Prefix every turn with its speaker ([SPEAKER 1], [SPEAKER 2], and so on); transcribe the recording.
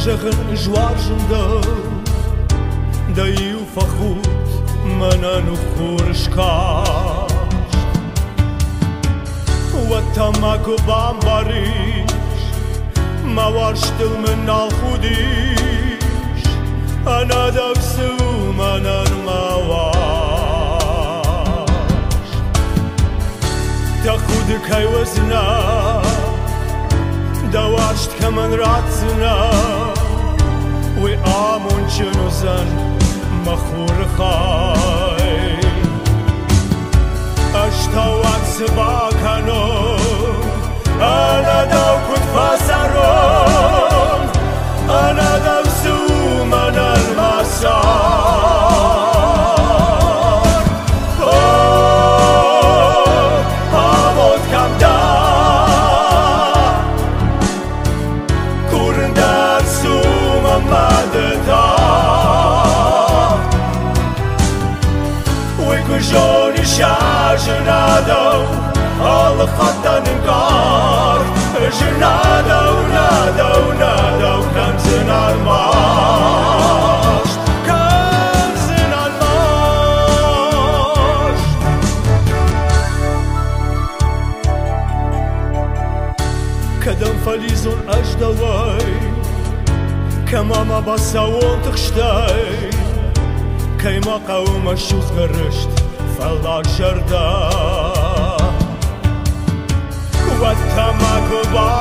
[SPEAKER 1] Zeggen zwarzende da ju vergoed mana nu khurshkash wat tamako bambarish ma warshtil min al khudish ana davsu mana mawash ta khud kay wazna da washt kaman ratzna وآمون چنو زن مخور خای اشتا وقت با کنو انا دو کد پاسرون انا دو سو من المسار آمود کم دا کورندر سو مدتا وكجوني شاجنادو all خطا نقار جنادو نادو نادو كنزن الماش كنزن الماش كدم فليزون أجدوي كما ما بساون تخشتاي كيما قوم الشوز قرشت فالله جردا واتما كبار